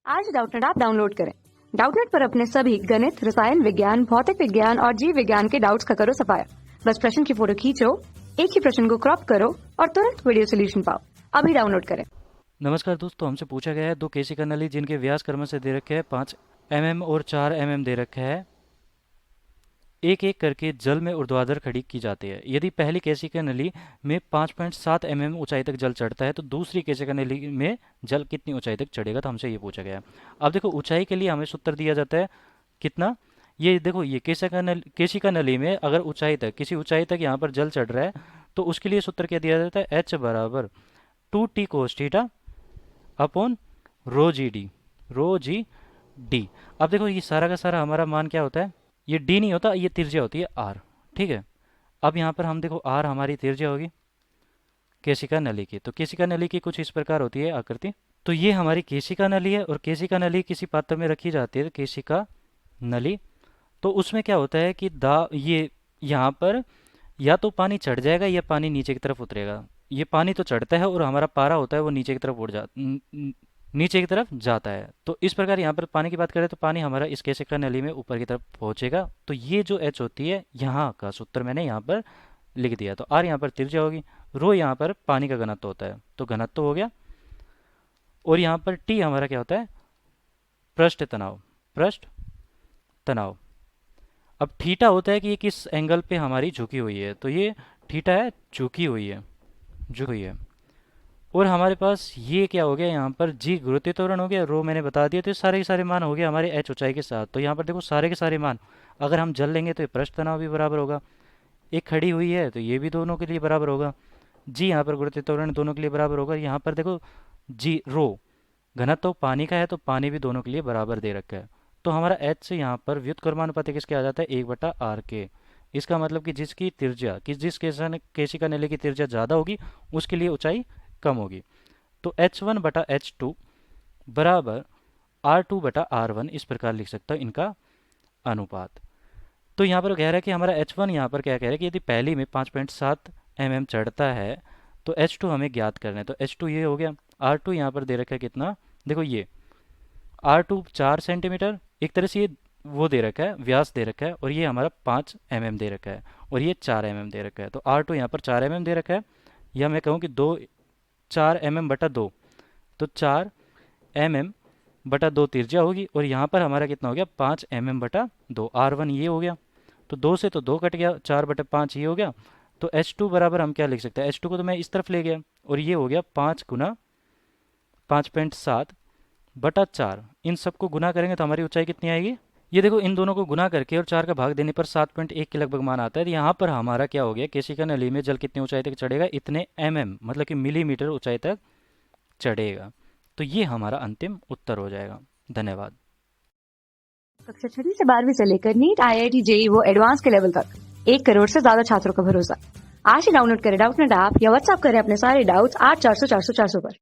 आज Doubtnut app download करें। Doubtnut पर अपने सभी गणित, रसायन विज्ञान, भौतिक विज्ञान और जीव विज्ञान के डाउट्स का करो सफाया। बस प्रश्न की फोटो खींचो, एक ही प्रश्न को क्रॉप करो और तुरंत वीडियो सोल्यूशन पाओ। अभी डाउनलोड करें। नमस्कार दोस्तों, हमसे पूछा गया है दो केशिका नली जिनके व्यास क्रम से दे रखे हैं 5 mm और 4 mm दे रखे हैं, एक एक करके जल में ऊर्ध्वाधर खड़ी की जाती है। यदि पहली केशिका नली में 5.7 mm ऊंचाई तक जल चढ़ता है तो दूसरी केशिका नली में जल कितनी ऊंचाई तक चढ़ेगा, तो हमसे ये पूछा गया है। अब देखो, ऊंचाई के लिए हमें सूत्र दिया जाता है कितना। ये देखो, ये केशिका नली में अगर ऊंचाई तक, किसी ऊंचाई तक यहाँ पर जल चढ़ रहा है तो उसके लिए सूत्र क्या दिया जाता है, H बराबर 2t cos theta upon rho G D. अब देखो, ये सारा का सारा हमारा मान क्या होता है, ये डी नहीं होता, ये त्रिज्या होती है आर। ठीक है, अब यहाँ पर हम देखो आर हमारी त्रिज्या होगी केशिका नली की। तो केशिका नली की कुछ इस प्रकार होती है आकृति। तो ये हमारी केशिका नली है और केशिका नली किसी पात्र में रखी जाती है, केशिका नली। तो उसमें क्या होता है कि ये यहाँ पर या तो पानी चढ़ जाएगा या पानी नीचे की तरफ उतरेगा। ये पानी तो चढ़ता है और हमारा पारा होता है वो नीचे की तरफ नीचे की तरफ जाता है। तो इस प्रकार यहाँ पर पानी की बात करें तो पानी हमारा इस केशिका नली में ऊपर की तरफ पहुंचेगा। तो ये जो एच होती है, यहाँ का सूत्र मैंने यहाँ पर लिख दिया। तो आर यहाँ पर त्रिज्या होगी, रो यहाँ पर पानी का घनत्व होता है, तो घनत्व हो गया। और यहाँ पर टी हमारा क्या होता है, पृष्ठ तनाव। अब थीटा होता है कि ये किस एंगल पे हमारी झुकी हुई है, तो ये थीटा है, झुकी हुई है। और हमारे पास ये क्या हो गया, यहाँ पर जी गुरुत्वीय त्वरण हो गया, रो मैंने बता दिया। तो ये सारे के सारे मान हो गए हमारे एच ऊंचाई के साथ। तो यहाँ पर देखो सारे के सारे मान अगर हम जल लेंगे तो ये पृष्ठ तनाव भी बराबर होगा, एक खड़ी हुई है तो ये भी दोनों के लिए बराबर होगा, जी यहाँ पर गुरुत्वीय त्वरण दोनों के लिए बराबर होगा। यहाँ पर देखो जी रो घनत्व तो पानी का है, तो पानी भी दोनों के लिए बराबर दे रखा है। तो हमारा एच से यहाँ पर व्युत्क्रमानुपाती किसके आ जाता है, 1/r के। इसका मतलब कि जिसकी त्रिज्या जिस केशिका नली की त्रिज्या ज़्यादा होगी उसके लिए ऊंचाई कम होगी। तो H1/H2 बराबर R2/R1, इस प्रकार लिख सकता हूँ इनका अनुपात। तो यहाँ पर कह रहा है कि हमारा H1 यहाँ पर क्या कह रहा है कि यदि पहली में 5.7 mm चढ़ता है तो H2 हमें ज्ञात करना है। तो H2 ये हो गया, R2 यहाँ पर दे रखा है कितना, देखो ये R2 4 सेंटीमीटर, एक तरह से ये वो दे रखा है, व्यास दे रखा है, और ये हमारा 5 mm दे रखा है, और ये 4 mm दे रखा है। तो R2 यहाँ पर 4 mm दे रखा है, या मैं कहूँ कि 4 mm/2, तो 4 mm/2 त्रिज्या होगी, और यहाँ पर हमारा कितना हो गया, 5 mm/2। R1 ये हो गया, तो 2 से तो 2 कट गया, 4/5 ये हो गया। तो H2 बराबर हम क्या लिख सकते हैं, H2 को तो मैं इस तरफ ले गया, और ये हो गया 5 गुना 5.7/4। इन सबको गुना करेंगे तो हमारी ऊंचाई कितनी आएगी, ये देखो इन दोनों को गुना करके और 4 का भाग देने पर 7.1 के लगभग मान आता है। तो यहाँ पर हमारा क्या हो गया, केशिका नली में जल कितनी ऊंचाई तक चढ़ेगा, इतने मतलब कि मिलीमीटर ऊंचाई तक चढ़ेगा। तो ये हमारा अंतिम उत्तर हो जाएगा। धन्यवाद। कक्षा 6 से 12वीं से लेकर नीट, IIT, JEE वो एडवांस के लेवल तक 1 करोड़ से ज्यादा छात्रों का भरोसा। आज ही डाउनलोड करें डाउटनेट ऐप या व्हाट्सएप करें अपने सारे डाउट्स 8400 400 400 पर।